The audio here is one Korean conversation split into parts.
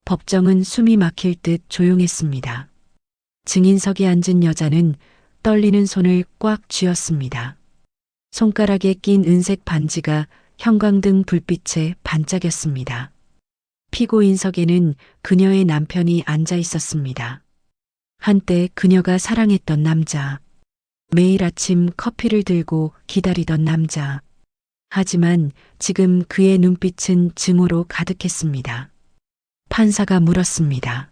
법정은 숨이 막힐 듯 조용했습니다. 증인석에 앉은 여자는 떨리는 손을 꽉 쥐었습니다. 손가락에 낀 은색 반지가 형광등 불빛에 반짝였습니다. 피고인석에는 그녀의 남편이 앉아 있었습니다. 한때 그녀가 사랑했던 남자. 매일 아침 커피를 들고 기다리던 남자. 하지만 지금 그의 눈빛은 증오로 가득했습니다. 판사가 물었습니다.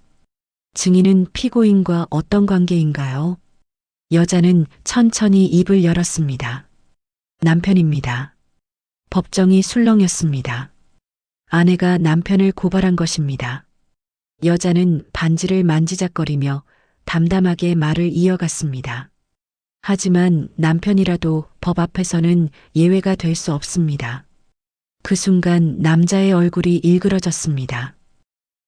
증인은 피고인과 어떤 관계인가요? 여자는 천천히 입을 열었습니다. 남편입니다. 법정이 술렁였습니다. 아내가 남편을 고발한 것입니다. 여자는 반지를 만지작거리며 담담하게 말을 이어갔습니다. 하지만 남편이라도 법 앞에서는 예외가 될 수 없습니다. 그 순간 남자의 얼굴이 일그러졌습니다.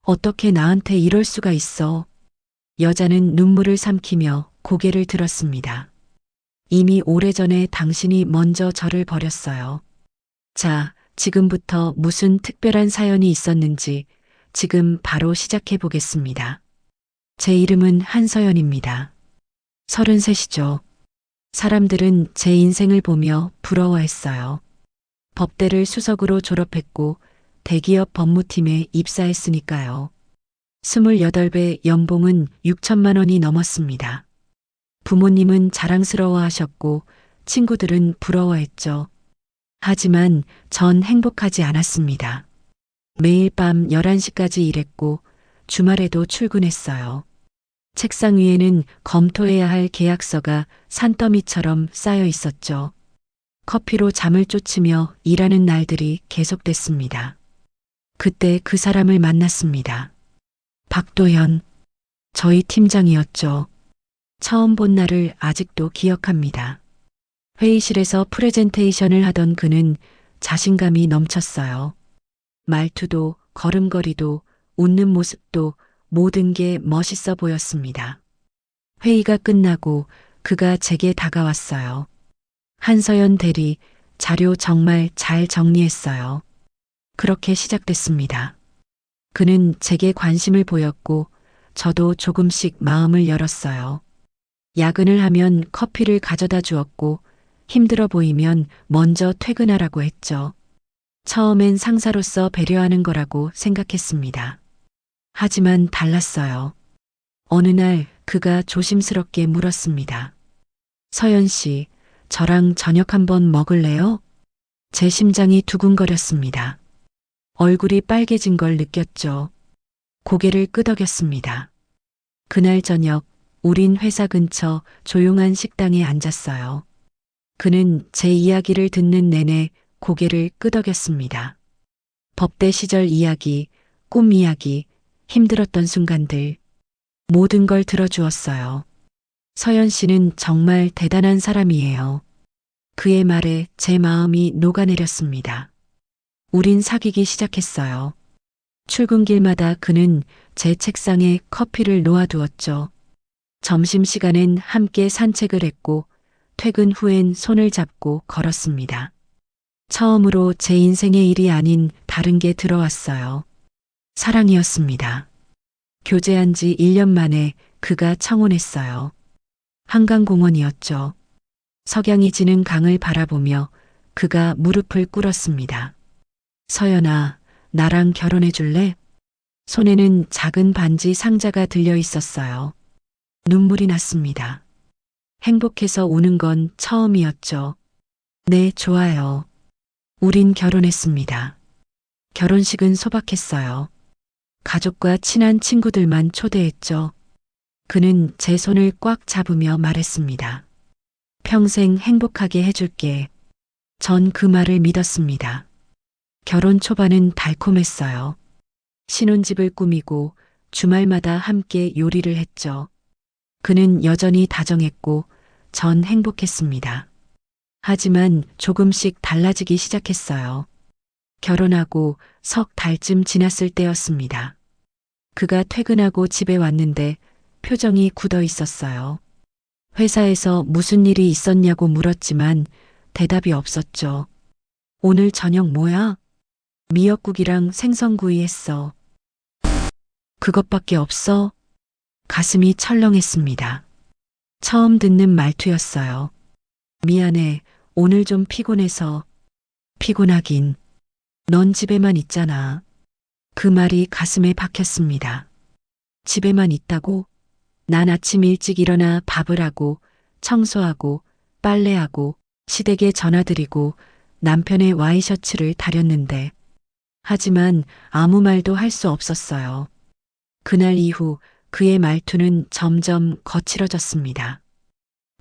어떻게 나한테 이럴 수가 있어? 여자는 눈물을 삼키며 고개를 들었습니다. 이미 오래전에 당신이 먼저 저를 버렸어요. 자, 지금부터 무슨 특별한 사연이 있었는지 지금 바로 시작해 보겠습니다. 제 이름은 한서연입니다. 33이죠. 사람들은 제 인생을 보며 부러워했어요. 법대를 수석으로 졸업했고 대기업 법무팀에 입사했으니까요. 28배 연봉은 6천만 원이 넘었습니다. 부모님은 자랑스러워하셨고 친구들은 부러워했죠. 하지만 전 행복하지 않았습니다. 매일 밤 11시까지 일했고 주말에도 출근했어요. 책상 위에는 검토해야 할 계약서가 산더미처럼 쌓여 있었죠. 커피로 잠을 쫓으며 일하는 날들이 계속됐습니다. 그때 그 사람을 만났습니다. 박도현, 저희 팀장이었죠. 처음 본 날을 아직도 기억합니다. 회의실에서 프레젠테이션을 하던 그는 자신감이 넘쳤어요. 말투도 걸음걸이도 웃는 모습도 모든 게 멋있어 보였습니다. 회의가 끝나고 그가 제게 다가왔어요. 한서연 대리, 자료 정말 잘 정리했어요. 그렇게 시작됐습니다. 그는 제게 관심을 보였고 저도 조금씩 마음을 열었어요. 야근을 하면 커피를 가져다 주었고 힘들어 보이면 먼저 퇴근하라고 했죠. 처음엔 상사로서 배려하는 거라고 생각했습니다. 하지만 달랐어요. 어느 날 그가 조심스럽게 물었습니다. 서연 씨, 저랑 저녁 한번 먹을래요? 제 심장이 두근거렸습니다. 얼굴이 빨개진 걸 느꼈죠. 고개를 끄덕였습니다. 그날 저녁, 우린 회사 근처 조용한 식당에 앉았어요. 그는 제 이야기를 듣는 내내 고개를 끄덕였습니다. 법대 시절 이야기, 꿈 이야기, 힘들었던 순간들, 모든 걸 들어주었어요. 서연 씨는 정말 대단한 사람이에요. 그의 말에 제 마음이 녹아내렸습니다. 우린 사귀기 시작했어요. 출근길마다 그는 제 책상에 커피를 놓아두었죠. 점심시간엔 함께 산책을 했고 퇴근 후엔 손을 잡고 걸었습니다. 처음으로 제 인생의 일이 아닌 다른 게 들어왔어요. 사랑이었습니다. 교제한 지 1년 만에 그가 청혼했어요. 한강공원이었죠. 석양이 지는 강을 바라보며 그가 무릎을 꿇었습니다. 서연아, 나랑 결혼해 줄래? 손에는 작은 반지 상자가 들려 있었어요. 눈물이 났습니다. 행복해서 우는 건 처음이었죠. 네, 좋아요. 우린 결혼했습니다. 결혼식은 소박했어요. 가족과 친한 친구들만 초대했죠. 그는 제 손을 꽉 잡으며 말했습니다. 평생 행복하게 해줄게. 전 그 말을 믿었습니다. 결혼 초반은 달콤했어요. 신혼집을 꾸미고 주말마다 함께 요리를 했죠. 그는 여전히 다정했고 전 행복했습니다. 하지만 조금씩 달라지기 시작했어요. 결혼하고 석 달쯤 지났을 때였습니다. 그가 퇴근하고 집에 왔는데 표정이 굳어 있었어요. 회사에서 무슨 일이 있었냐고 물었지만 대답이 없었죠. 오늘 저녁 뭐야? 미역국이랑 생선구이 했어. 그것밖에 없어? 가슴이 철렁했습니다. 처음 듣는 말투였어요. 미안해. 오늘 좀 피곤해서. 피곤하긴. 넌 집에만 있잖아. 그 말이 가슴에 박혔습니다. 집에만 있다고? 난 아침 일찍 일어나 밥을 하고, 청소하고, 빨래하고, 시댁에 전화드리고, 남편의 와이셔츠를 다렸는데, 하지만 아무 말도 할 수 없었어요. 그날 이후 그의 말투는 점점 거칠어졌습니다.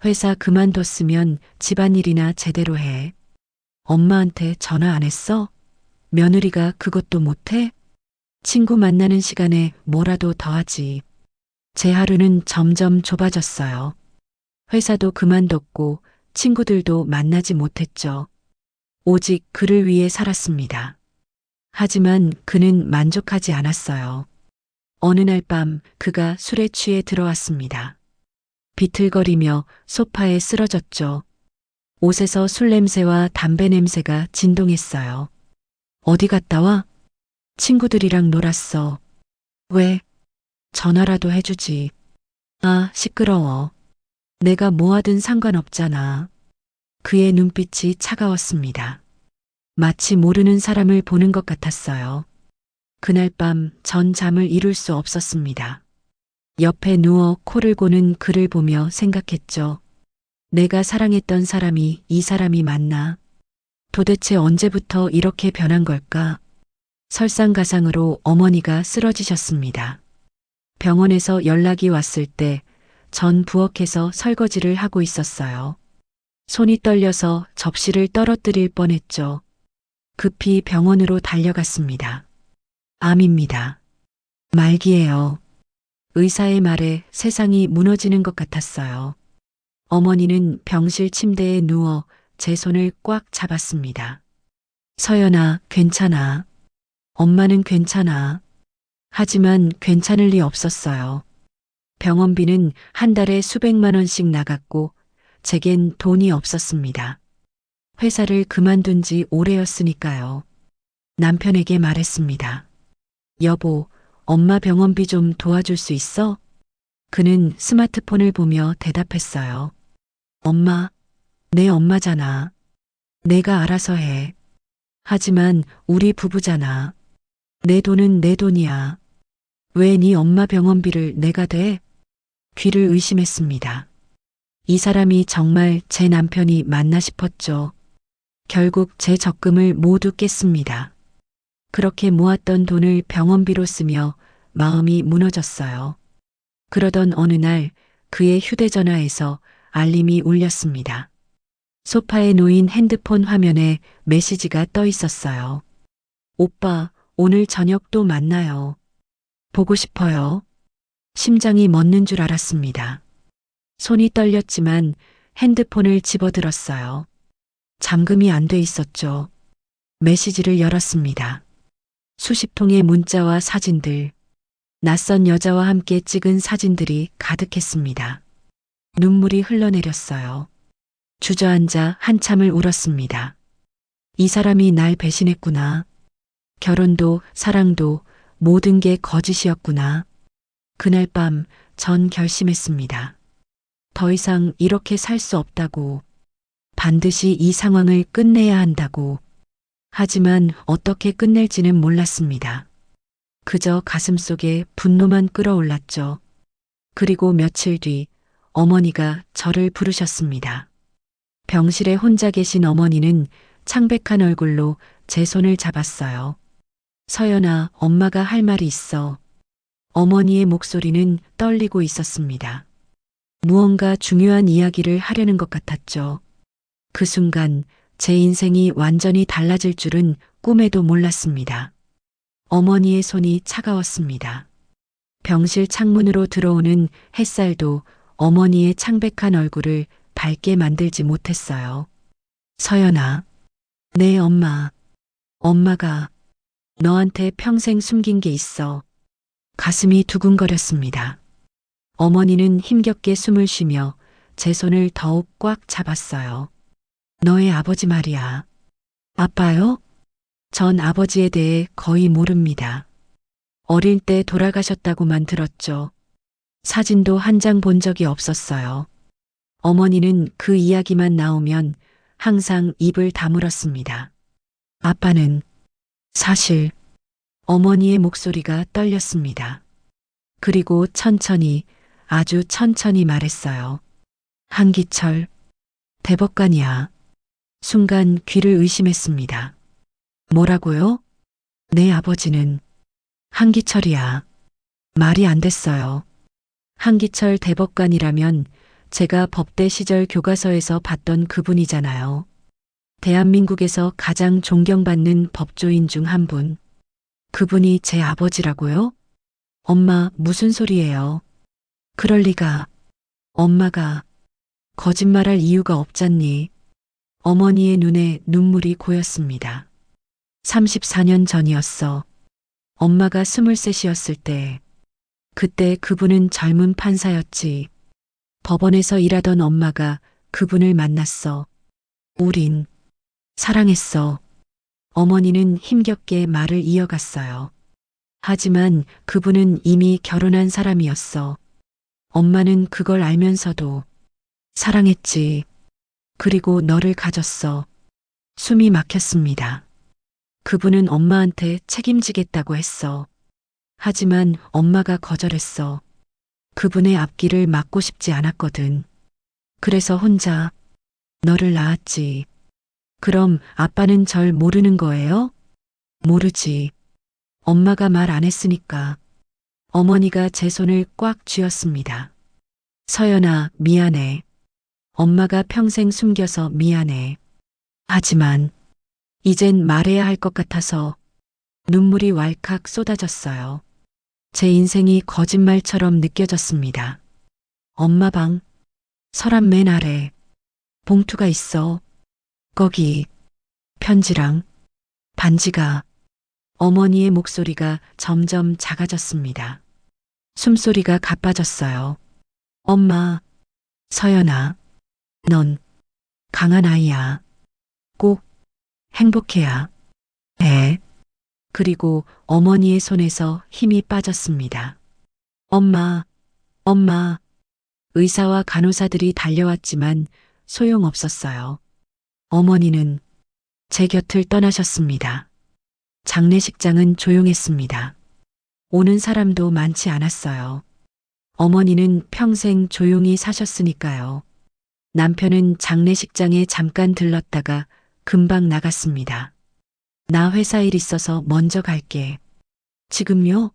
회사 그만뒀으면 집안일이나 제대로 해. 엄마한테 전화 안 했어? 며느리가 그것도 못해? 친구 만나는 시간에 뭐라도 더 하지. 제 하루는 점점 좁아졌어요. 회사도 그만뒀고 친구들도 만나지 못했죠. 오직 그를 위해 살았습니다. 하지만 그는 만족하지 않았어요. 어느 날 밤 그가 술에 취해 들어왔습니다. 비틀거리며 소파에 쓰러졌죠. 옷에서 술 냄새와 담배 냄새가 진동했어요. 어디 갔다 와? 친구들이랑 놀았어. 왜? 전화라도 해주지. 아, 시끄러워. 내가 뭐 하든 상관없잖아. 그의 눈빛이 차가웠습니다. 마치 모르는 사람을 보는 것 같았어요. 그날 밤 전 잠을 이룰 수 없었습니다. 옆에 누워 코를 고는 그를 보며 생각했죠. 내가 사랑했던 사람이 이 사람이 맞나? 도대체 언제부터 이렇게 변한 걸까? 설상가상으로 어머니가 쓰러지셨습니다. 병원에서 연락이 왔을 때 전 부엌에서 설거지를 하고 있었어요. 손이 떨려서 접시를 떨어뜨릴 뻔했죠. 급히 병원으로 달려갔습니다. 암입니다. 말기예요. 의사의 말에 세상이 무너지는 것 같았어요. 어머니는 병실 침대에 누워 제 손을 꽉 잡았습니다. 서연아, 괜찮아. 엄마는 괜찮아. 하지만 괜찮을 리 없었어요. 병원비는 한 달에 수백만 원씩 나갔고 제겐 돈이 없었습니다. 회사를 그만둔 지 오래였으니까요. 남편에게 말했습니다. 여보, 엄마 병원비 좀 도와줄 수 있어? 그는 스마트폰을 보며 대답했어요. 엄마, 내 엄마잖아. 내가 알아서 해. 하지만 우리 부부잖아. 내 돈은 내 돈이야. 왜 네 엄마 병원비를 내가 대? 귀를 의심했습니다. 이 사람이 정말 제 남편이 맞나 싶었죠. 결국 제 적금을 모두 깼습니다. 그렇게 모았던 돈을 병원비로 쓰며 마음이 무너졌어요. 그러던 어느 날 그의 휴대전화에서 알림이 울렸습니다. 소파에 놓인 핸드폰 화면에 메시지가 떠 있었어요. 오빠, 오늘 저녁 또 만나요. 보고 싶어요. 심장이 멎는 줄 알았습니다. 손이 떨렸지만 핸드폰을 집어들었어요. 잠금이 안 돼 있었죠. 메시지를 열었습니다. 수십 통의 문자와 사진들, 낯선 여자와 함께 찍은 사진들이 가득했습니다. 눈물이 흘러내렸어요. 주저앉아 한참을 울었습니다. 이 사람이 날 배신했구나. 결혼도 사랑도 모든 게 거짓이었구나. 그날 밤 전 결심했습니다. 더 이상 이렇게 살 수 없다고. 반드시 이 상황을 끝내야 한다고. 하지만 어떻게 끝낼지는 몰랐습니다. 그저 가슴속에 분노만 끓어올랐죠. 그리고 며칠 뒤 어머니가 저를 부르셨습니다. 병실에 혼자 계신 어머니는 창백한 얼굴로 제 손을 잡았어요. 서연아, 엄마가 할 말이 있어. 어머니의 목소리는 떨리고 있었습니다. 무언가 중요한 이야기를 하려는 것 같았죠. 그 순간 제 인생이 완전히 달라질 줄은 꿈에도 몰랐습니다. 어머니의 손이 차가웠습니다. 병실 창문으로 들어오는 햇살도 어머니의 창백한 얼굴을 밝게 만들지 못했어요. 서연아, 내 엄마가 너한테 평생 숨긴 게 있어. 가슴이 두근거렸습니다. 어머니는 힘겹게 숨을 쉬며 제 손을 더욱 꽉 잡았어요. 너의 아버지 말이야. 아빠요? 전 아버지에 대해 거의 모릅니다. 어릴 때 돌아가셨다고만 들었죠. 사진도 한 장 본 적이 없었어요. 어머니는 그 이야기만 나오면 항상 입을 다물었습니다. 아빠는 사실 어머니의 목소리가 떨렸습니다. 그리고 천천히, 아주 천천히 말했어요. 한기철, 대법관이야. 순간 귀를 의심했습니다. 뭐라고요? 내 아버지는 한기철이야. 말이 안 됐어요. 한기철 대법관이라면 제가 법대 시절 교과서에서 봤던 그분이잖아요. 대한민국에서 가장 존경받는 법조인 중 한 분. 그분이 제 아버지라고요? 엄마, 무슨 소리예요? 그럴 리가. 엄마가 거짓말할 이유가 없잖니. 어머니의 눈에 눈물이 고였습니다. 34년 전이었어. 엄마가 23이었을 때. 그때 그분은 젊은 판사였지. 법원에서 일하던 엄마가 그분을 만났어. 우린 사랑했어. 어머니는 힘겹게 말을 이어갔어요. 하지만 그분은 이미 결혼한 사람이었어. 엄마는 그걸 알면서도 사랑했지. 그리고 너를 가졌어. 숨이 막혔습니다. 그분은 엄마한테 책임지겠다고 했어. 하지만 엄마가 거절했어. 그분의 앞길을 막고 싶지 않았거든. 그래서 혼자 너를 낳았지. 그럼 아빠는 절 모르는 거예요? 모르지. 엄마가 말 안 했으니까. 어머니가 제 손을 꽉 쥐었습니다. 서연아, 미안해. 엄마가 평생 숨겨서 미안해. 하지만 이젠 말해야 할 것 같아서 눈물이 왈칵 쏟아졌어요. 제 인생이 거짓말처럼 느껴졌습니다. 엄마 방, 서랍 맨 아래, 봉투가 있어. 거기, 편지랑 반지가. 어머니의 목소리가 점점 작아졌습니다. 숨소리가 가빠졌어요. 엄마, 서연아, 넌 강한 아이야. 꼭 행복해야 해. 그리고 어머니의 손에서 힘이 빠졌습니다. 엄마, 엄마. 의사와 간호사들이 달려왔지만 소용없었어요. 어머니는 제 곁을 떠나셨습니다. 장례식장은 조용했습니다. 오는 사람도 많지 않았어요. 어머니는 평생 조용히 사셨으니까요. 남편은 장례식장에 잠깐 들렀다가 금방 나갔습니다. 나 회사 일 있어서 먼저 갈게. 지금요?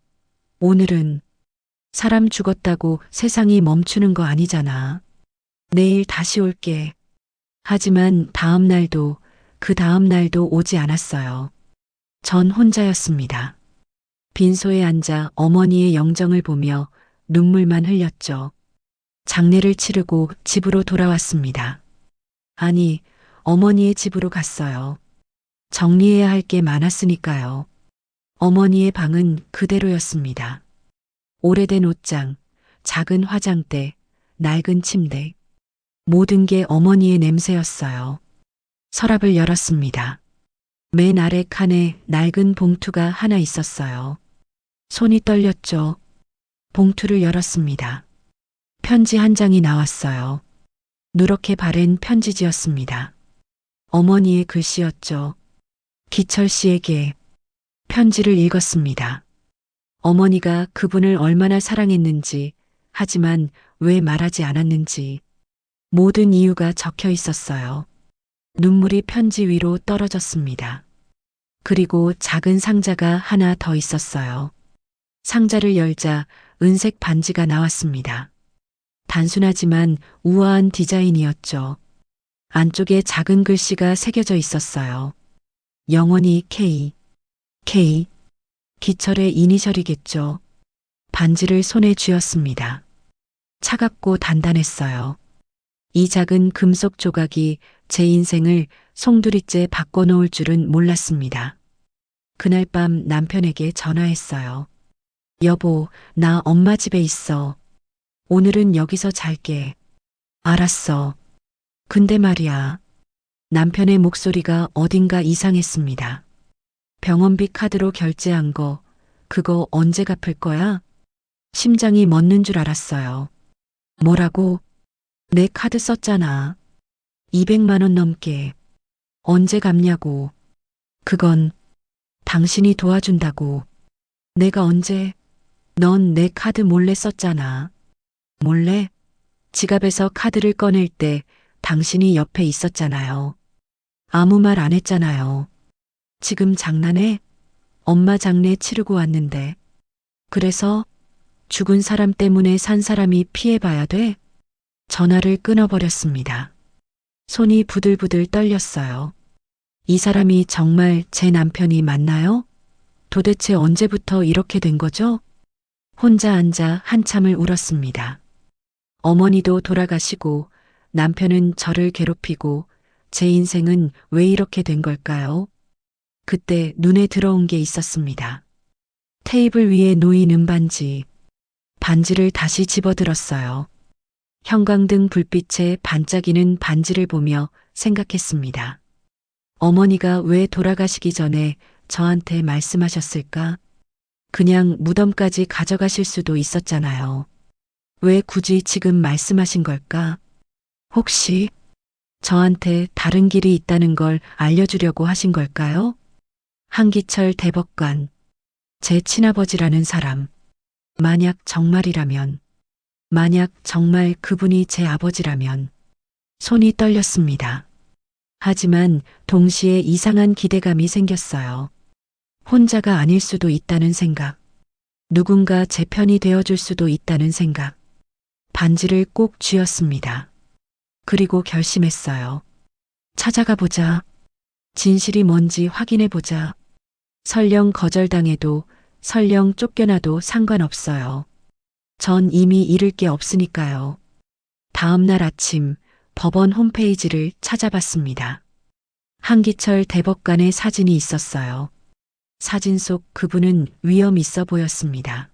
오늘은 사람 죽었다고 세상이 멈추는 거 아니잖아. 내일 다시 올게. 하지만 다음 날도 그 다음 날도 오지 않았어요. 전 혼자였습니다. 빈소에 앉아 어머니의 영정을 보며 눈물만 흘렸죠. 장례를 치르고 집으로 돌아왔습니다. 아니, 어머니의 집으로 갔어요. 정리해야 할 게 많았으니까요. 어머니의 방은 그대로였습니다. 오래된 옷장, 작은 화장대, 낡은 침대. 모든 게 어머니의 냄새였어요. 서랍을 열었습니다. 맨 아래 칸에 낡은 봉투가 하나 있었어요. 손이 떨렸죠. 봉투를 열었습니다. 편지 한 장이 나왔어요. 누렇게 바랜 편지지였습니다. 어머니의 글씨였죠. 기철 씨에게. 편지를 읽었습니다. 어머니가 그분을 얼마나 사랑했는지, 하지만 왜 말하지 않았는지, 모든 이유가 적혀 있었어요. 눈물이 편지 위로 떨어졌습니다. 그리고 작은 상자가 하나 더 있었어요. 상자를 열자 은색 반지가 나왔습니다. 단순하지만 우아한 디자인이었죠. 안쪽에 작은 글씨가 새겨져 있었어요. 영원히 K. 기철의 이니셜이겠죠. 반지를 손에 쥐었습니다. 차갑고 단단했어요. 이 작은 금속 조각이 제 인생을 송두리째 바꿔놓을 줄은 몰랐습니다. 그날 밤 남편에게 전화했어요. 여보, 나 엄마 집에 있어. 오늘은 여기서 잘게. 알았어. 근데 말이야. 남편의 목소리가 어딘가 이상했습니다. 병원비 카드로 결제한 거, 그거 언제 갚을 거야? 심장이 멎는 줄 알았어요. 뭐라고? 내 카드 썼잖아. 200만 원 넘게. 언제 갚냐고. 그건 당신이 도와준다고. 내가 언제? 넌 내 카드 몰래 썼잖아. 몰래? 지갑에서 카드를 꺼낼 때 당신이 옆에 있었잖아요. 아무 말 안 했잖아요. 지금 장난해? 엄마 장례 치르고 왔는데. 그래서 죽은 사람 때문에 산 사람이 피해봐야 돼? 전화를 끊어버렸습니다. 손이 부들부들 떨렸어요. 이 사람이 정말 제 남편이 맞나요? 도대체 언제부터 이렇게 된 거죠? 혼자 앉아 한참을 울었습니다. 어머니도 돌아가시고 남편은 저를 괴롭히고 제 인생은 왜 이렇게 된 걸까요? 그때 눈에 들어온 게 있었습니다. 테이블 위에 놓인 은반지. 반지를 다시 집어들었어요. 형광등 불빛에 반짝이는 반지를 보며 생각했습니다. 어머니가 왜 돌아가시기 전에 저한테 말씀하셨을까? 그냥 무덤까지 가져가실 수도 있었잖아요. 왜 굳이 지금 말씀하신 걸까? 혹시 저한테 다른 길이 있다는 걸 알려주려고 하신 걸까요? 한기철 대법관, 제 친아버지라는 사람, 만약 정말이라면, 만약 정말 그분이 제 아버지라면, 손이 떨렸습니다. 하지만 동시에 이상한 기대감이 생겼어요. 혼자가 아닐 수도 있다는 생각, 누군가 제 편이 되어줄 수도 있다는 생각, 반지를 꼭 쥐었습니다. 그리고 결심했어요. 찾아가 보자. 진실이 뭔지 확인해 보자. 설령 거절당해도 설령 쫓겨나도 상관없어요. 전 이미 잃을 게 없으니까요. 다음 날 아침 법원 홈페이지를 찾아봤습니다. 한기철 대법관의 사진이 있었어요. 사진 속 그분은 위험 있어 보였습니다.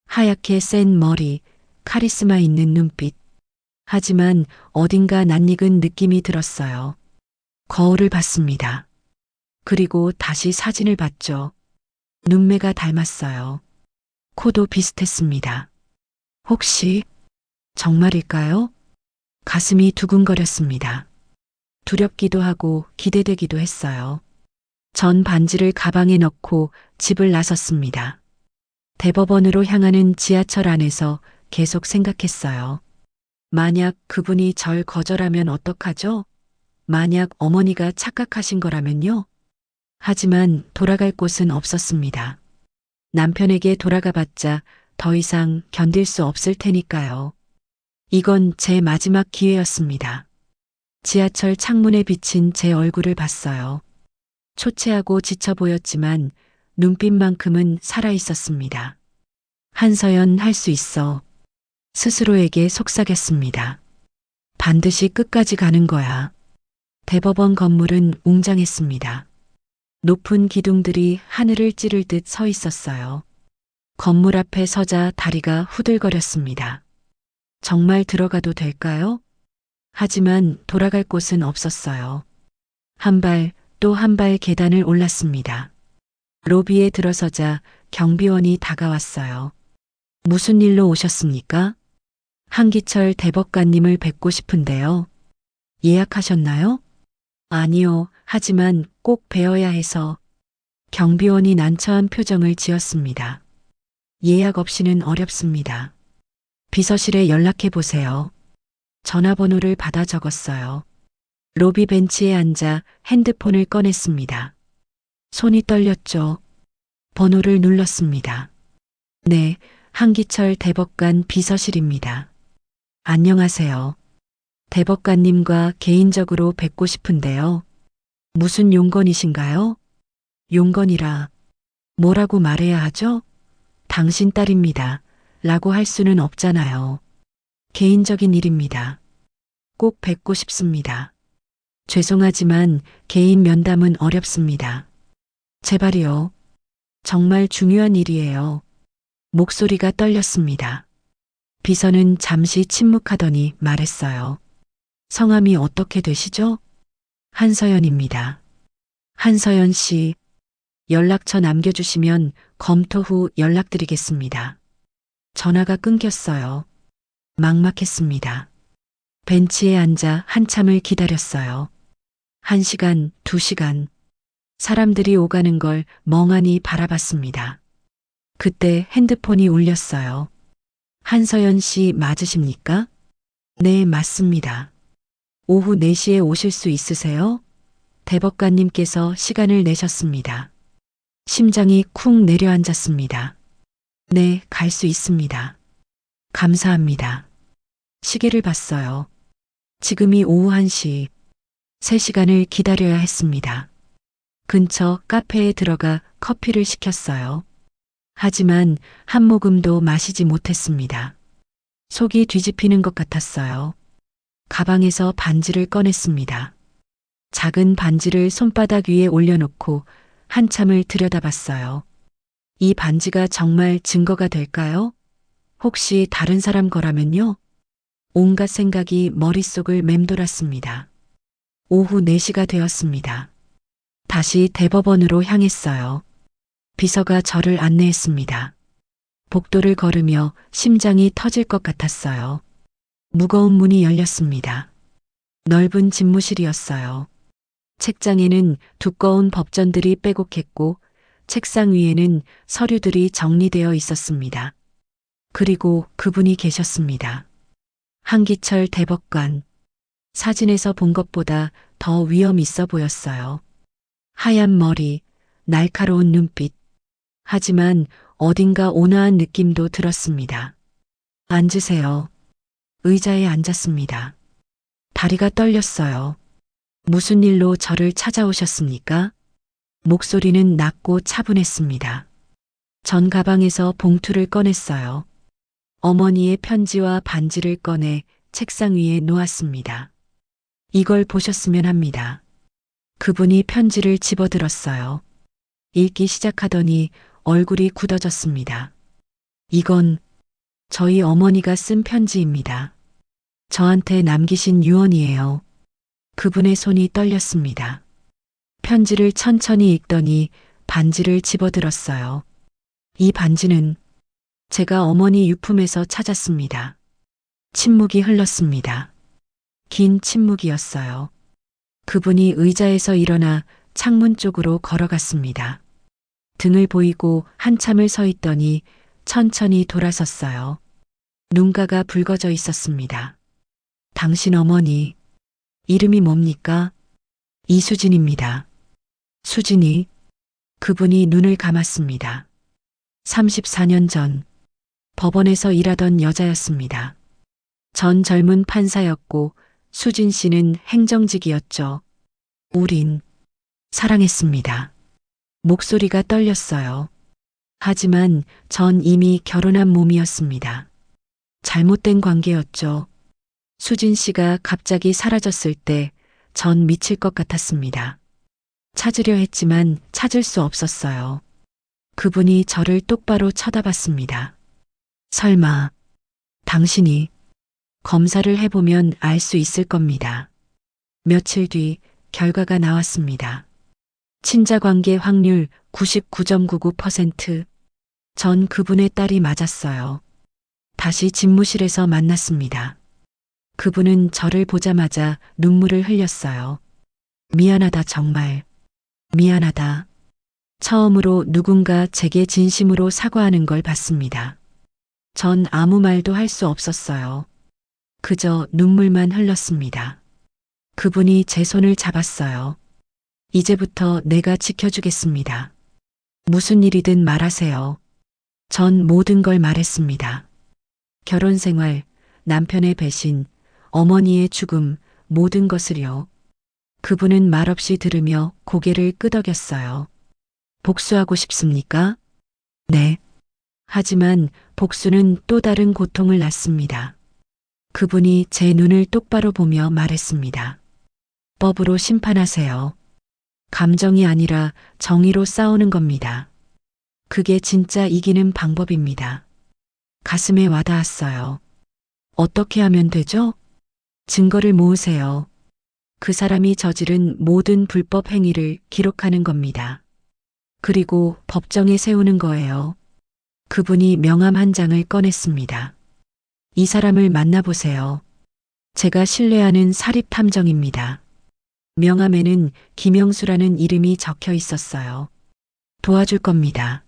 하얗게 센 머리, 카리스마 있는 눈빛. 하지만 어딘가 낯익은 느낌이 들었어요. 거울을 봤습니다. 그리고 다시 사진을 봤죠. 눈매가 닮았어요. 코도 비슷했습니다. 혹시 정말일까요? 가슴이 두근거렸습니다. 두렵기도 하고 기대되기도 했어요. 전 반지를 가방에 넣고 집을 나섰습니다. 대법원으로 향하는 지하철 안에서 계속 생각했어요. 만약 그분이 절 거절하면 어떡하죠? 만약 어머니가 착각하신 거라면요? 하지만 돌아갈 곳은 없었습니다. 남편에게 돌아가봤자 더 이상 견딜 수 없을 테니까요. 이건 제 마지막 기회였습니다. 지하철 창문에 비친 제 얼굴을 봤어요. 초췌하고 지쳐 보였지만 눈빛만큼은 살아 있었습니다. 한서연 할 수 있어. 스스로에게 속삭였습니다. 반드시 끝까지 가는 거야. 대법원 건물은 웅장했습니다. 높은 기둥들이 하늘을 찌를 듯 서 있었어요. 건물 앞에 서자 다리가 후들거렸습니다. 정말 들어가도 될까요? 하지만 돌아갈 곳은 없었어요. 한 발, 또 한 발 계단을 올랐습니다. 로비에 들어서자 경비원이 다가왔어요. 무슨 일로 오셨습니까? 한기철 대법관님을 뵙고 싶은데요. 예약하셨나요? 아니요, 하지만 꼭 뵈어야 해서. 경비원이 난처한 표정을 지었습니다. 예약 없이는 어렵습니다. 비서실에 연락해 보세요. 전화번호를 받아 적었어요. 로비 벤치에 앉아 핸드폰을 꺼냈습니다. 손이 떨렸죠. 번호를 눌렀습니다. 네, 한기철 대법관 비서실입니다. 안녕하세요. 대법관님과 개인적으로 뵙고 싶은데요. 무슨 용건이신가요? 용건이라 뭐라고 말해야 하죠? 당신 딸입니다. 라고 할 수는 없잖아요. 개인적인 일입니다. 꼭 뵙고 싶습니다. 죄송하지만 개인 면담은 어렵습니다. 제발이요. 정말 중요한 일이에요. 목소리가 떨렸습니다. 비서는 잠시 침묵하더니 말했어요. 성함이 어떻게 되시죠? 한서연입니다. 한서연 씨, 연락처 남겨주시면 검토 후 연락드리겠습니다. 전화가 끊겼어요. 막막했습니다. 벤치에 앉아 한참을 기다렸어요. 1시간, 2시간. 사람들이 오가는 걸 멍하니 바라봤습니다. 그때 핸드폰이 울렸어요. 한서연 씨 맞으십니까? 네, 맞습니다. 오후 4시에 오실 수 있으세요? 대법관님께서 시간을 내셨습니다. 심장이 쿵 내려앉았습니다. 네, 갈 수 있습니다. 감사합니다. 시계를 봤어요. 지금이 오후 1시. 3시간을 기다려야 했습니다. 근처 카페에 들어가 커피를 시켰어요. 하지만 한 모금도 마시지 못했습니다. 속이 뒤집히는 것 같았어요. 가방에서 반지를 꺼냈습니다. 작은 반지를 손바닥 위에 올려놓고 한참을 들여다봤어요. 이 반지가 정말 증거가 될까요? 혹시 다른 사람 거라면요? 온갖 생각이 머릿속을 맴돌았습니다. 오후 4시가 되었습니다. 다시 대법원으로 향했어요. 비서가 저를 안내했습니다. 복도를 걸으며 심장이 터질 것 같았어요. 무거운 문이 열렸습니다. 넓은 집무실이었어요. 책장에는 두꺼운 법전들이 빼곡했고 책상 위에는 서류들이 정리되어 있었습니다. 그리고 그분이 계셨습니다. 한기철 대법관. 사진에서 본 것보다 더 위험 있어 보였어요. 하얀 머리, 날카로운 눈빛. 하지만 어딘가 온화한 느낌도 들었습니다. 앉으세요. 의자에 앉았습니다. 다리가 떨렸어요. 무슨 일로 저를 찾아오셨습니까? 목소리는 낮고 차분했습니다. 전 가방에서 봉투를 꺼냈어요. 어머니의 편지와 반지를 꺼내 책상 위에 놓았습니다. 이걸 보셨으면 합니다. 그분이 편지를 집어들었어요. 읽기 시작하더니 얼굴이 굳어졌습니다. 이건 저희 어머니가 쓴 편지입니다. 저한테 남기신 유언이에요. 그분의 손이 떨렸습니다. 편지를 천천히 읽더니 반지를 집어들었어요. 이 반지는 제가 어머니 유품에서 찾았습니다. 침묵이 흘렀습니다. 긴 침묵이었어요. 그분이 의자에서 일어나 창문 쪽으로 걸어갔습니다. 등을 보이고 한참을 서 있더니 천천히 돌아섰어요. 눈가가 붉어져 있었습니다. 당신 어머니, 이름이 뭡니까? 이수진입니다. 수진이. 그분이 눈을 감았습니다. 34년 전 법원에서 일하던 여자였습니다. 전 젊은 판사였고 수진 씨는 행정직이었죠. 우린 사랑했습니다. 목소리가 떨렸어요. 하지만 전 이미 결혼한 몸이었습니다. 잘못된 관계였죠. 수진 씨가 갑자기 사라졌을 때 전 미칠 것 같았습니다. 찾으려 했지만 찾을 수 없었어요. 그분이 저를 똑바로 쳐다봤습니다. 설마 당신이 검사를 해보면 알 수 있을 겁니다. 며칠 뒤 결과가 나왔습니다. 친자관계 확률 99.99%. 전 그분의 딸이 맞았어요. 다시 집무실에서 만났습니다. 그분은 저를 보자마자 눈물을 흘렸어요. 미안하다 정말. 미안하다. 처음으로 누군가 제게 진심으로 사과하는 걸 봤습니다. 전 아무 말도 할 수 없었어요. 그저 눈물만 흘렀습니다. 그분이 제 손을 잡았어요. 이제부터 내가 지켜주겠습니다. 무슨 일이든 말하세요. 전 모든 걸 말했습니다. 결혼 생활, 남편의 배신, 어머니의 죽음, 모든 것을요. 그분은 말없이 들으며 고개를 끄덕였어요. 복수하고 싶습니까? 네. 하지만 복수는 또 다른 고통을 낳습니다. 그분이 제 눈을 똑바로 보며 말했습니다. 법으로 심판하세요. 감정이 아니라 정의로 싸우는 겁니다. 그게 진짜 이기는 방법입니다. 가슴에 와닿았어요. 어떻게 하면 되죠? 증거를 모으세요. 그 사람이 저지른 모든 불법 행위를 기록하는 겁니다. 그리고 법정에 세우는 거예요. 그분이 명함 한 장을 꺼냈습니다. 이 사람을 만나보세요. 제가 신뢰하는 사립탐정입니다. 명함에는 김영수라는 이름이 적혀 있었어요. 도와줄 겁니다.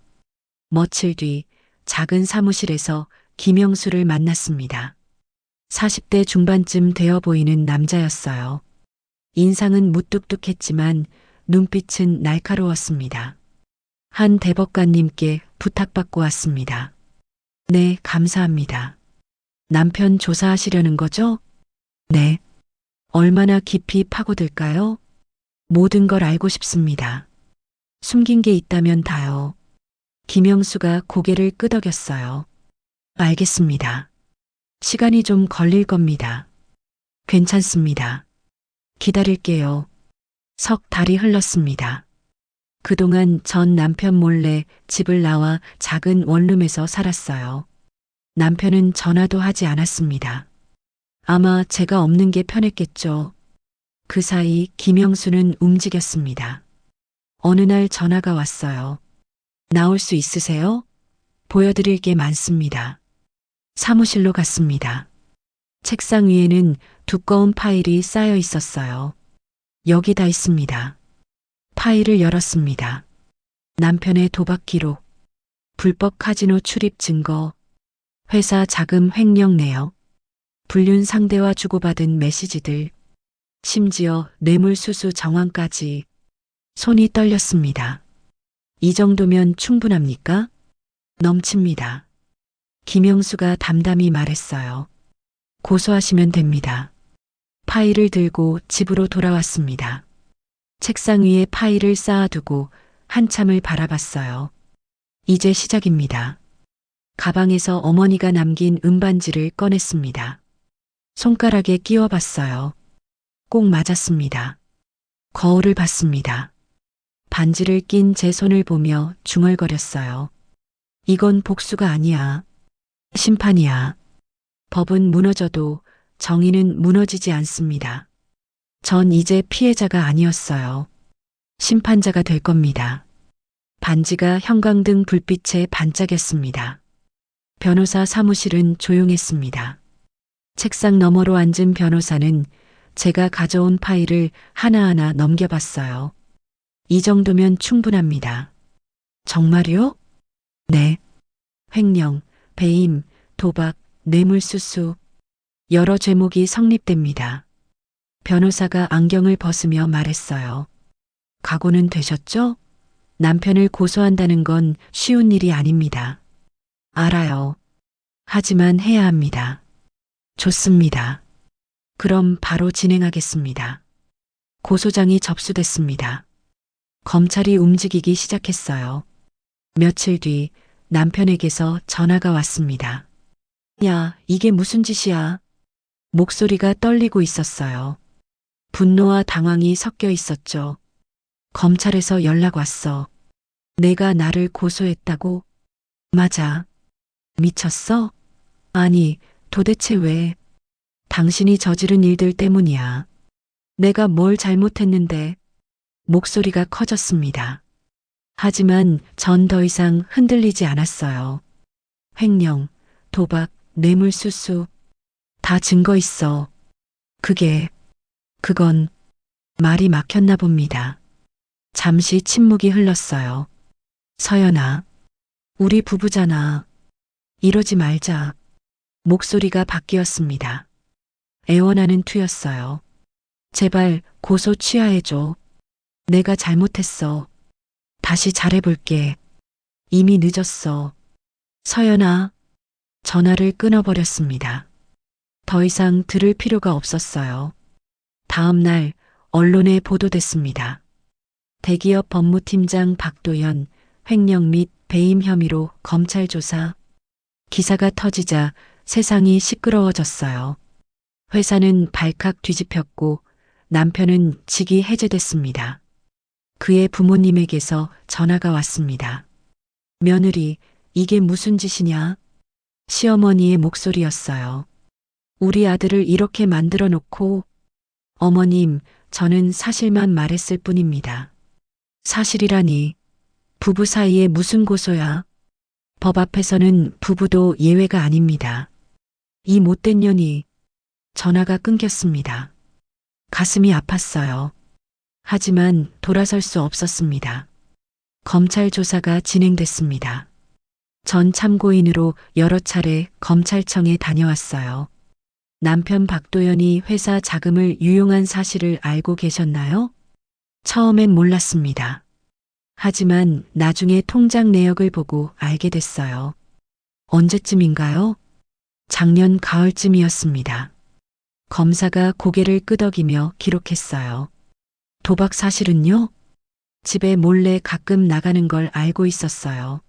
며칠 뒤 작은 사무실에서 김영수를 만났습니다. 40대 중반쯤 되어 보이는 남자였어요. 인상은 무뚝뚝했지만 눈빛은 날카로웠습니다. 한 대법관님께 부탁받고 왔습니다. 네, 감사합니다. 남편 조사하시려는 거죠? 네. 얼마나 깊이 파고들까요? 모든 걸 알고 싶습니다. 숨긴 게 있다면 다요. 김영수가 고개를 끄덕였어요. 알겠습니다. 시간이 좀 걸릴 겁니다. 괜찮습니다. 기다릴게요. 석 달이 흘렀습니다. 그동안 전 남편 몰래 집을 나와 작은 원룸에서 살았어요. 남편은 전화도 하지 않았습니다. 아마 제가 없는 게 편했겠죠. 그 사이 김영수는 움직였습니다. 어느 날 전화가 왔어요. 나올 수 있으세요? 보여드릴 게 많습니다. 사무실로 갔습니다. 책상 위에는 두꺼운 파일이 쌓여 있었어요. 여기 다 있습니다. 파일을 열었습니다. 남편의 도박 기록, 불법 카지노 출입 증거, 회사 자금 횡령 내역, 불륜 상대와 주고받은 메시지들, 심지어 뇌물수수 정황까지. 손이 떨렸습니다. 이 정도면 충분합니까? 넘칩니다. 김영수가 담담히 말했어요. 고소하시면 됩니다. 파일을 들고 집으로 돌아왔습니다. 책상 위에 파일을 쌓아두고 한참을 바라봤어요. 이제 시작입니다. 가방에서 어머니가 남긴 은반지를 꺼냈습니다. 손가락에 끼워봤어요. 꼭 맞았습니다. 거울을 봤습니다. 반지를 낀 제 손을 보며 중얼거렸어요. 이건 복수가 아니야. 심판이야. 법은 무너져도 정의는 무너지지 않습니다. 전 이제 피해자가 아니었어요. 심판자가 될 겁니다. 반지가 형광등 불빛에 반짝였습니다. 변호사 사무실은 조용했습니다. 책상 너머로 앉은 변호사는 제가 가져온 파일을 하나하나 넘겨봤어요. 이 정도면 충분합니다. 정말요? 네. 횡령, 배임, 도박, 뇌물수수. 여러 죄목이 성립됩니다. 변호사가 안경을 벗으며 말했어요. 각오는 되셨죠? 남편을 고소한다는 건 쉬운 일이 아닙니다. 알아요. 하지만 해야 합니다. 좋습니다. 그럼 바로 진행하겠습니다. 고소장이 접수됐습니다. 검찰이 움직이기 시작했어요. 며칠 뒤 남편에게서 전화가 왔습니다. 야, 이게 무슨 짓이야? 목소리가 떨리고 있었어요. 분노와 당황이 섞여 있었죠. 검찰에서 연락 왔어. 내가 나를 고소했다고? 맞아. 미쳤어? 아니, 도대체 왜? 당신이 저지른 일들 때문이야. 내가 뭘 잘못했는데? 목소리가 커졌습니다. 하지만 전 더 이상 흔들리지 않았어요. 횡령, 도박, 뇌물수수. 다 증거 있어. 그건 말이 막혔나 봅니다. 잠시 침묵이 흘렀어요. 서연아, 우리 부부잖아. 이러지 말자. 목소리가 바뀌었습니다. 애원하는 투였어요. 제발 고소 취하해줘. 내가 잘못했어. 다시 잘해볼게. 이미 늦었어. 서연아. 전화를 끊어버렸습니다. 더 이상 들을 필요가 없었어요. 다음 날 언론에 보도됐습니다. 대기업 법무팀장 박도연 횡령 및 배임 혐의로 검찰 조사. 기사가 터지자 세상이 시끄러워졌어요. 회사는 발칵 뒤집혔고 남편은 직이 해제됐습니다. 그의 부모님에게서 전화가 왔습니다. 며느리, 이게 무슨 짓이냐? 시어머니의 목소리였어요. 우리 아들을 이렇게 만들어 놓고. 어머님, 저는 사실만 말했을 뿐입니다. 사실이라니. 부부 사이에 무슨 고소야? 법 앞에서는 부부도 예외가 아닙니다. 이 못된 년이. 전화가 끊겼습니다. 가슴이 아팠어요. 하지만 돌아설 수 없었습니다. 검찰 조사가 진행됐습니다. 전 참고인으로 여러 차례 검찰청에 다녀왔어요. 남편 박도연이 회사 자금을 유용한 사실을 알고 계셨나요? 처음엔 몰랐습니다. 하지만 나중에 통장 내역을 보고 알게 됐어요. 언제쯤인가요? 작년 가을쯤이었습니다. 검사가 고개를 끄덕이며 기록했어요. 도박 사실은요? 집에 몰래 가끔 나가는 걸 알고 있었어요.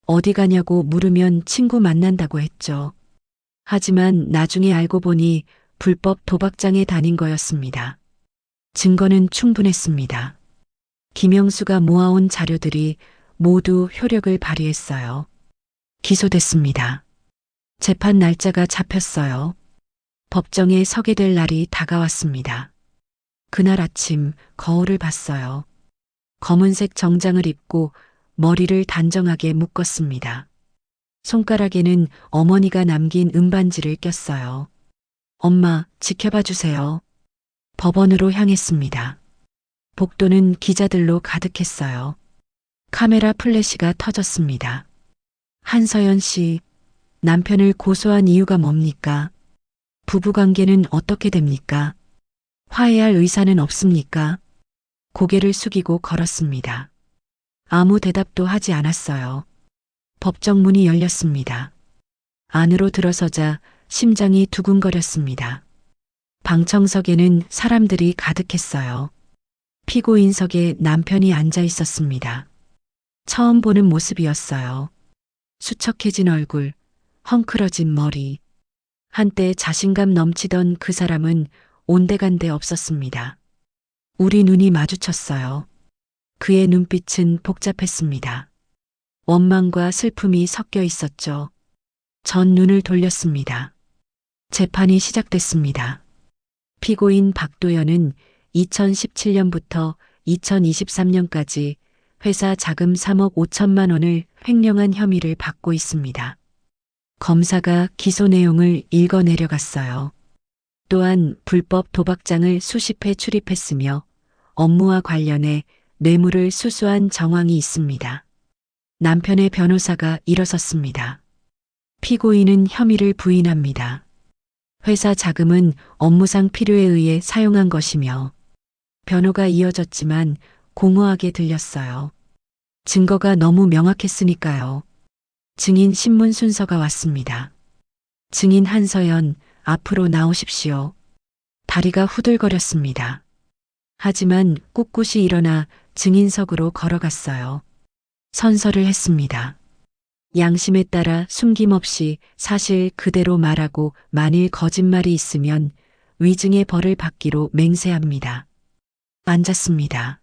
어디 가냐고 물으면 친구 만난다고 했죠. 하지만 나중에 알고 보니 불법 도박장에 다닌 거였습니다. 증거는 충분했습니다. 김영수가 모아온 자료들이 모두 효력을 발휘했어요. 기소됐습니다. 재판 날짜가 잡혔어요. 법정에 서게 될 날이 다가왔습니다. 그날 아침 거울을 봤어요. 검은색 정장을 입고 머리를 단정하게 묶었습니다. 손가락에는 어머니가 남긴 은반지를 꼈어요. 엄마, 지켜봐 주세요. 법원으로 향했습니다. 복도는 기자들로 가득했어요. 카메라 플래시가 터졌습니다. 한서연 씨, 남편을 고소한 이유가 뭡니까? 부부관계는 어떻게 됩니까? 화해할 의사는 없습니까? 고개를 숙이고 걸었습니다. 아무 대답도 하지 않았어요. 법정 문이 열렸습니다. 안으로 들어서자 심장이 두근거렸습니다. 방청석에는 사람들이 가득했어요. 피고인석에 남편이 앉아 있었습니다. 처음 보는 모습이었어요. 수척해진 얼굴, 헝클어진 머리. 한때 자신감 넘치던 그 사람은 온데간데 없었습니다. 우리 눈이 마주쳤어요. 그의 눈빛은 복잡했습니다. 원망과 슬픔이 섞여 있었죠. 전 눈을 돌렸습니다. 재판이 시작됐습니다. 피고인 박도연은 2017년부터 2023년까지 회사 자금 3억 5천만 원을 횡령한 혐의를 받고 있습니다. 검사가 기소 내용을 읽어 내려갔어요. 또한 불법 도박장을 수십 회 출입했으며 업무와 관련해 뇌물을 수수한 정황이 있습니다. 남편의 변호사가 일어섰습니다. 피고인은 혐의를 부인합니다. 회사 자금은 업무상 필요에 의해 사용한 것이며 변호가 이어졌지만 공허하게 들렸어요. 증거가 너무 명확했으니까요. 증인 신문 순서가 왔습니다. 증인 한서연, 앞으로 나오십시오. 다리가 후들거렸습니다. 하지만 꿋꿋이 일어나 증인석으로 걸어갔어요. 선서를 했습니다. 양심에 따라 숨김없이 사실 그대로 말하고 만일 거짓말이 있으면 위증의 벌을 받기로 맹세합니다. 앉았습니다.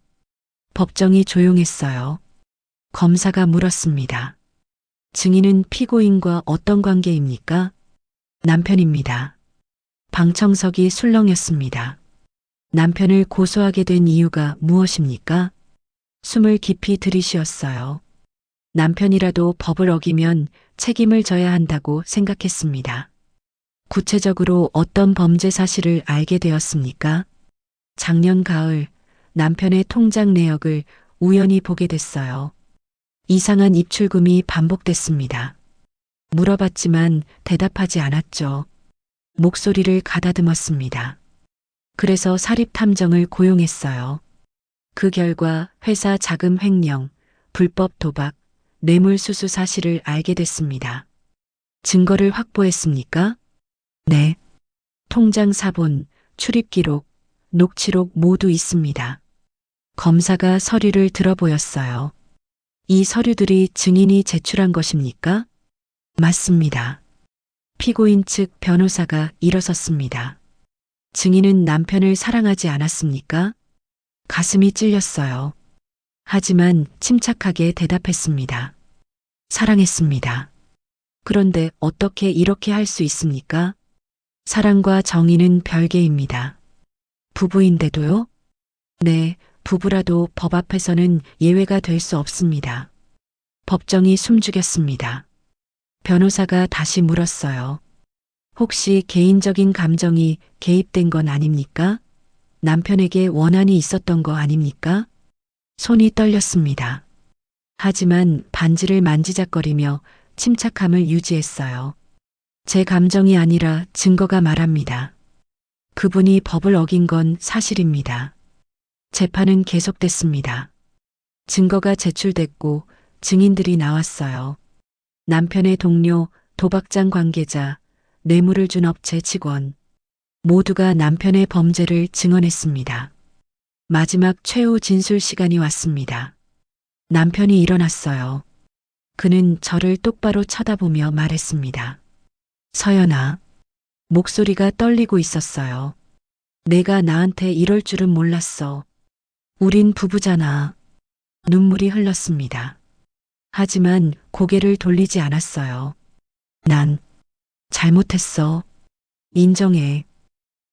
법정이 조용했어요. 검사가 물었습니다. 증인은 피고인과 어떤 관계입니까? 남편입니다. 방청석이 술렁였습니다. 남편을 고소하게 된 이유가 무엇입니까? 숨을 깊이 들이쉬었어요. 남편이라도 법을 어기면 책임을 져야 한다고 생각했습니다. 구체적으로 어떤 범죄 사실을 알게 되었습니까? 작년 가을 남편의 통장 내역을 우연히 보게 됐어요. 이상한 입출금이 반복됐습니다. 물어봤지만 대답하지 않았죠. 목소리를 가다듬었습니다. 그래서 사립탐정을 고용했어요. 그 결과 회사 자금 횡령, 불법 도박, 뇌물수수 사실을 알게 됐습니다. 증거를 확보했습니까? 네. 통장 사본, 출입기록, 녹취록 모두 있습니다. 검사가 서류를 들어보였어요. 이 서류들이 증인이 제출한 것입니까? 맞습니다. 피고인 측 변호사가 일어섰습니다. 증인은 남편을 사랑하지 않았습니까? 가슴이 찔렸어요. 하지만 침착하게 대답했습니다. 사랑했습니다. 그런데 어떻게 이렇게 할 수 있습니까? 사랑과 정의는 별개입니다. 부부인데도요? 네, 부부라도 법 앞에서는 예외가 될 수 없습니다. 법정이 숨죽였습니다. 변호사가 다시 물었어요. 혹시 개인적인 감정이 개입된 건 아닙니까? 남편에게 원한이 있었던 거 아닙니까? 손이 떨렸습니다. 하지만 반지를 만지작거리며 침착함을 유지했어요. 제 감정이 아니라 증거가 말합니다. 그분이 법을 어긴 건 사실입니다. 재판은 계속됐습니다. 증거가 제출됐고 증인들이 나왔어요. 남편의 동료, 도박장 관계자, 뇌물을 준 업체 직원. 모두가 남편의 범죄를 증언했습니다. 마지막 최후 진술 시간이 왔습니다. 남편이 일어났어요. 그는 저를 똑바로 쳐다보며 말했습니다. 서연아. 목소리가 떨리고 있었어요. 내가 나한테 이럴 줄은 몰랐어. 우린 부부잖아. 눈물이 흘렀습니다. 하지만 고개를 돌리지 않았어요. 난 잘못했어. 인정해.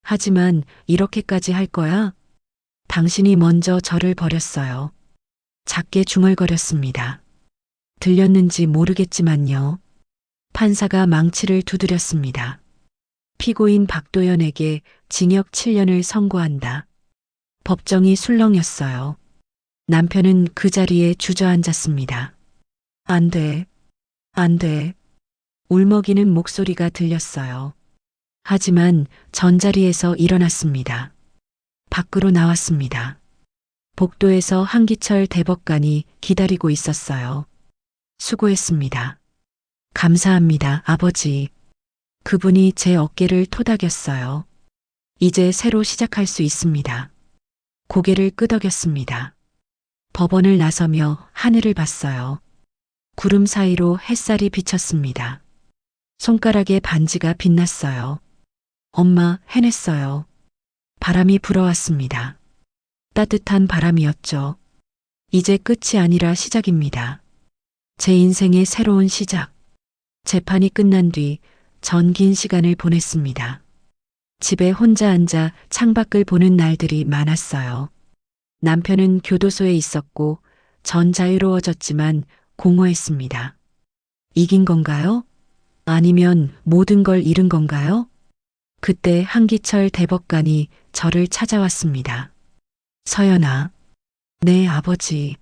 하지만 이렇게까지 할 거야? 당신이 먼저 저를 버렸어요. 작게 중얼거렸습니다. 들렸는지 모르겠지만요. 판사가 망치를 두드렸습니다. 피고인 박도연에게 징역 7년을 선고한다. 법정이 술렁였어요. 남편은 그 자리에 주저앉았습니다. 안 돼. 안 돼. 울먹이는 목소리가 들렸어요. 하지만 전자리에서 일어났습니다. 밖으로 나왔습니다. 복도에서 한기철 대법관이 기다리고 있었어요. 수고했습니다. 감사합니다, 아버지. 그분이 제 어깨를 토닥였어요. 이제 새로 시작할 수 있습니다. 고개를 끄덕였습니다. 법원을 나서며 하늘을 봤어요. 구름 사이로 햇살이 비쳤습니다. 손가락에 반지가 빛났어요. 엄마, 해냈어요. 바람이 불어왔습니다. 따뜻한 바람이었죠. 이제 끝이 아니라 시작입니다. 제 인생의 새로운 시작. 재판이 끝난 뒤 전 긴 시간을 보냈습니다. 집에 혼자 앉아 창밖을 보는 날들이 많았어요. 남편은 교도소에 있었고 전 자유로워졌지만 공허했습니다. 이긴 건가요? 아니면 모든 걸 잃은 건가요? 그때 한기철 대법관이 저를 찾아왔습니다. 서연아. 네, 아버지.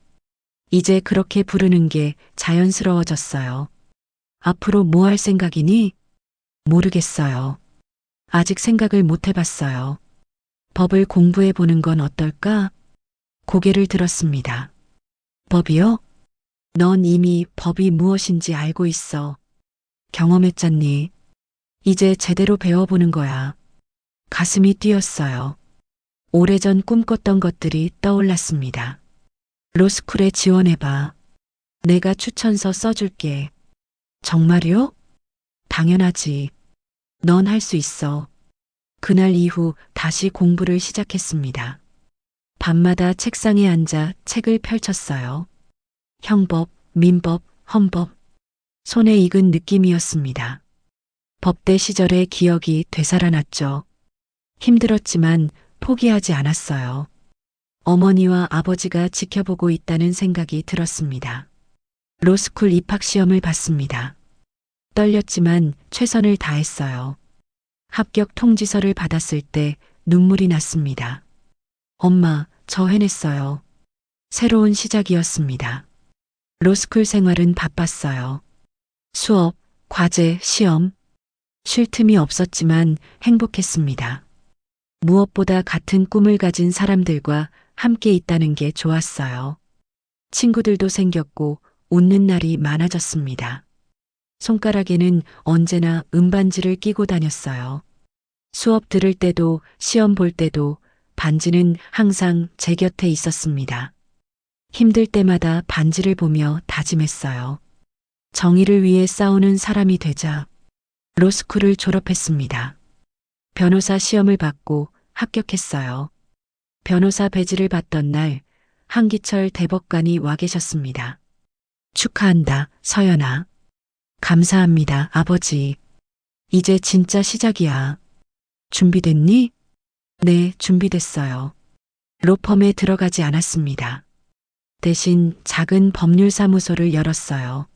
이제 그렇게 부르는 게 자연스러워졌어요. 앞으로 뭐 할 생각이니? 모르겠어요. 아직 생각을 못 해봤어요. 법을 공부해 보는 건 어떨까? 고개를 들었습니다. 법이요? 넌 이미 법이 무엇인지 알고 있어. 경험했잖니. 이제 제대로 배워보는 거야. 가슴이 뛰었어요. 오래전 꿈꿨던 것들이 떠올랐습니다. 로스쿨에 지원해봐. 내가 추천서 써줄게. 정말요? 당연하지. 넌 할 수 있어. 그날 이후 다시 공부를 시작했습니다. 밤마다 책상에 앉아 책을 펼쳤어요. 형법, 민법, 헌법. 손에 익은 느낌이었습니다. 법대 시절의 기억이 되살아났죠. 힘들었지만 포기하지 않았어요. 어머니와 아버지가 지켜보고 있다는 생각이 들었습니다. 로스쿨 입학시험을 봤습니다. 떨렸지만 최선을 다했어요. 합격 통지서를 받았을 때 눈물이 났습니다. 엄마, 저 해냈어요. 새로운 시작이었습니다. 로스쿨 생활은 바빴어요. 수업, 과제, 시험. 쉴 틈이 없었지만 행복했습니다. 무엇보다 같은 꿈을 가진 사람들과 함께 있다는 게 좋았어요. 친구들도 생겼고 웃는 날이 많아졌습니다. 손가락에는 언제나 은반지를 끼고 다녔어요. 수업 들을 때도 시험 볼 때도 반지는 항상 제 곁에 있었습니다. 힘들 때마다 반지를 보며 다짐했어요. 정의를 위해 싸우는 사람이 되자. 로스쿨을 졸업했습니다. 변호사 시험을 받고 합격했어요. 변호사 배지를 받던 날 한기철 대법관이 와 계셨습니다. 축하한다, 서연아. 감사합니다, 아버지. 이제 진짜 시작이야. 준비됐니? 네, 준비됐어요. 로펌에 들어가지 않았습니다. 대신 작은 법률사무소를 열었어요.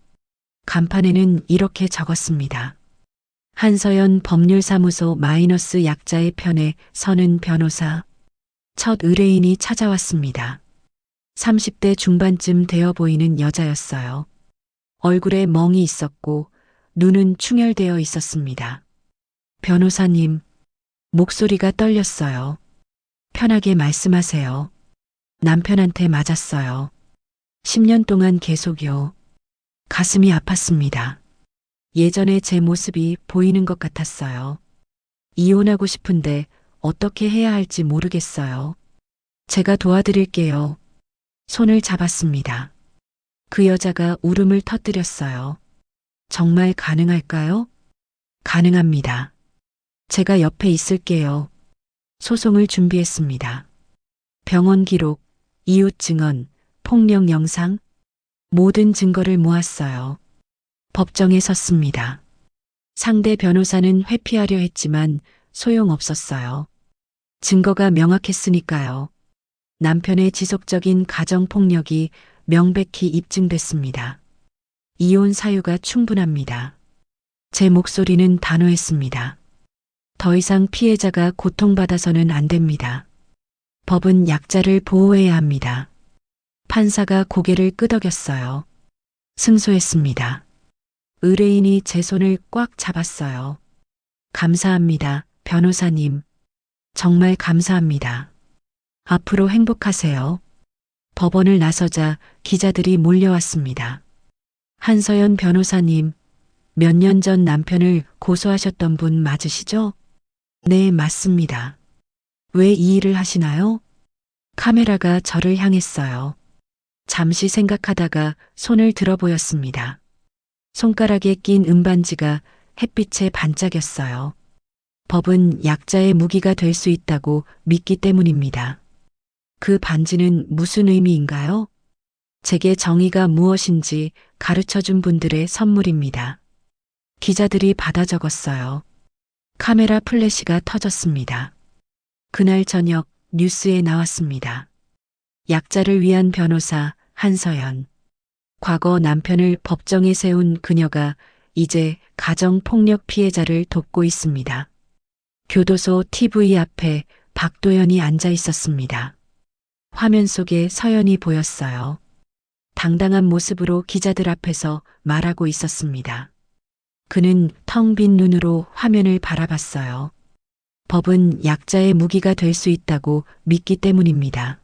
간판에는 이렇게 적었습니다. 한서연 법률사무소 마이너스 약자의 편에 서는 변호사. 첫 의뢰인이 찾아왔습니다. 30대 중반쯤 되어 보이는 여자였어요. 얼굴에 멍이 있었고 눈은 충혈되어 있었습니다. 변호사님, 목소리가 떨렸어요. 편하게 말씀하세요. 남편한테 맞았어요. 10년 동안 계속요. 가슴이 아팠습니다. 예전에 제 모습이 보이는 것 같았어요. 이혼하고 싶은데 어떻게 해야 할지 모르겠어요. 제가 도와드릴게요. 손을 잡았습니다. 그 여자가 울음을 터뜨렸어요. 정말 가능할까요? 가능합니다. 제가 옆에 있을게요. 소송을 준비했습니다. 병원 기록, 이웃 증언, 폭력 영상, 모든 증거를 모았어요. 법정에 섰습니다. 상대 변호사는 회피하려 했지만 소용없었어요. 증거가 명확했으니까요. 남편의 지속적인 가정폭력이 명백히 입증됐습니다. 이혼 사유가 충분합니다. 제 목소리는 단호했습니다. 더 이상 피해자가 고통받아서는 안 됩니다. 법은 약자를 보호해야 합니다. 판사가 고개를 끄덕였어요. 승소했습니다. 의뢰인이 제 손을 꽉 잡았어요. 감사합니다, 변호사님. 정말 감사합니다. 앞으로 행복하세요. 법원을 나서자 기자들이 몰려왔습니다. 한서연 변호사님, 몇 년 전 남편을 고소하셨던 분 맞으시죠? 네, 맞습니다. 왜 이 일을 하시나요? 카메라가 저를 향했어요. 잠시 생각하다가 손을 들어 보였습니다. 손가락에 낀 은반지가 햇빛에 반짝였어요. 법은 약자의 무기가 될 수 있다고 믿기 때문입니다. 그 반지는 무슨 의미인가요? 제게 정의가 무엇인지 가르쳐 준 분들의 선물입니다. 기자들이 받아 적었어요. 카메라 플래시가 터졌습니다. 그날 저녁 뉴스에 나왔습니다. 약자를 위한 변호사 한서연. 과거 남편을 법정에 세운 그녀가 이제 가정폭력 피해자를 돕고 있습니다. 교도소 TV 앞에 박도연이 앉아 있었습니다. 화면 속에 서연이 보였어요. 당당한 모습으로 기자들 앞에서 말하고 있었습니다. 그는 텅 빈 눈으로 화면을 바라봤어요. 법은 약자의 무기가 될 수 있다고 믿기 때문입니다.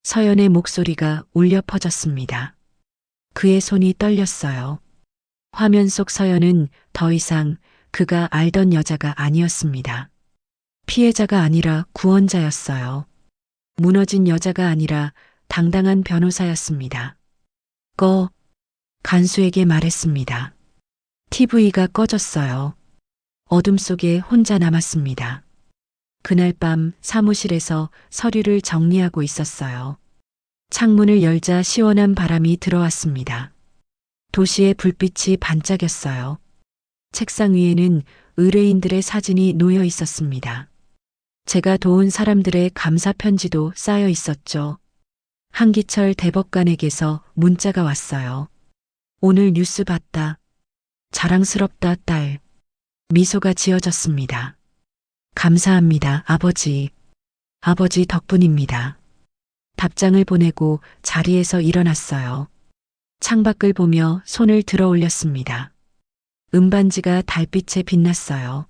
서연의 목소리가 울려 퍼졌습니다. 그의 손이 떨렸어요. 화면 속 서연은 더 이상 그가 알던 여자가 아니었습니다. 피해자가 아니라 구원자였어요. 무너진 여자가 아니라 당당한 변호사였습니다. 간수에게 말했습니다. TV가 꺼졌어요. 어둠 속에 혼자 남았습니다. 그날 밤 사무실에서 서류를 정리하고 있었어요. 창문을 열자 시원한 바람이 들어왔습니다. 도시의 불빛이 반짝였어요. 책상 위에는 의뢰인들의 사진이 놓여 있었습니다. 제가 도운 사람들의 감사 편지도 쌓여 있었죠. 한기철 대법관에게서 문자가 왔어요. 오늘 뉴스 봤다. 자랑스럽다, 딸. 미소가 지어졌습니다. 감사합니다, 아버지. 아버지 덕분입니다. 답장을 보내고 자리에서 일어났어요. 창밖을 보며 손을 들어 올렸습니다. 은반지가 달빛에 빛났어요.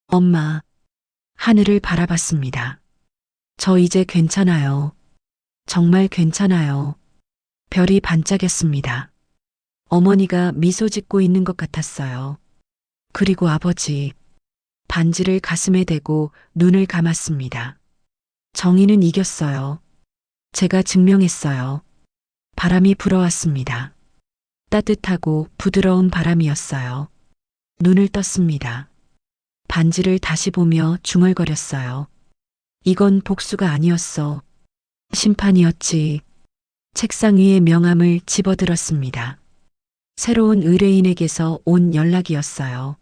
엄마. 하늘을 바라봤습니다. 저 이제 괜찮아요. 정말 괜찮아요. 별이 반짝였습니다. 어머니가 미소 짓고 있는 것 같았어요. 그리고 아버지. 반지를 가슴에 대고 눈을 감았습니다. 정의는 이겼어요. 제가 증명했어요. 바람이 불어왔습니다. 따뜻하고 부드러운 바람이었어요. 눈을 떴습니다. 반지를 다시 보며 중얼거렸어요. 이건 복수가 아니었어. 심판이었지. 책상 위에 명함을 집어들었습니다. 새로운 의뢰인에게서 온 연락이었어요.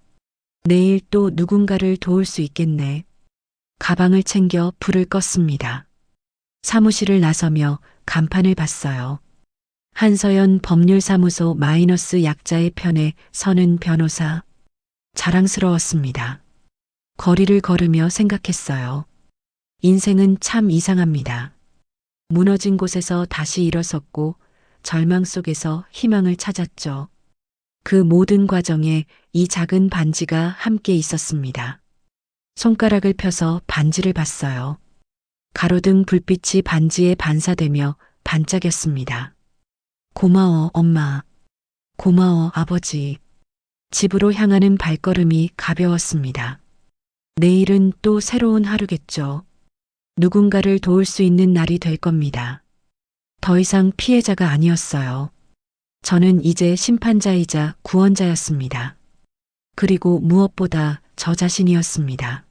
내일 또 누군가를 도울 수 있겠네. 가방을 챙겨 불을 껐습니다. 사무실을 나서며 간판을 봤어요. 한서연 법률사무소 마이너스 약자의 편에 서는 변호사. 자랑스러웠습니다. 거리를 걸으며 생각했어요. 인생은 참 이상합니다. 무너진 곳에서 다시 일어섰고 절망 속에서 희망을 찾았죠. 그 모든 과정에 이 작은 반지가 함께 있었습니다. 손가락을 펴서 반지를 봤어요. 가로등 불빛이 반지에 반사되며 반짝였습니다. 고마워, 엄마. 고마워, 아버지. 집으로 향하는 발걸음이 가벼웠습니다. 내일은 또 새로운 하루겠죠. 누군가를 도울 수 있는 날이 될 겁니다. 더 이상 피해자가 아니었어요. 저는 이제 심판자이자 구원자였습니다. 그리고 무엇보다 저 자신이었습니다.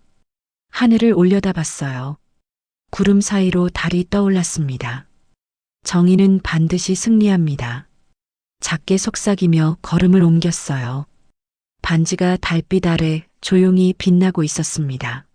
하늘을 올려다봤어요. 구름 사이로 달이 떠올랐습니다. 정의는 반드시 승리합니다. 작게 속삭이며 걸음을 옮겼어요. 반지가 달빛 아래 조용히 빛나고 있었습니다.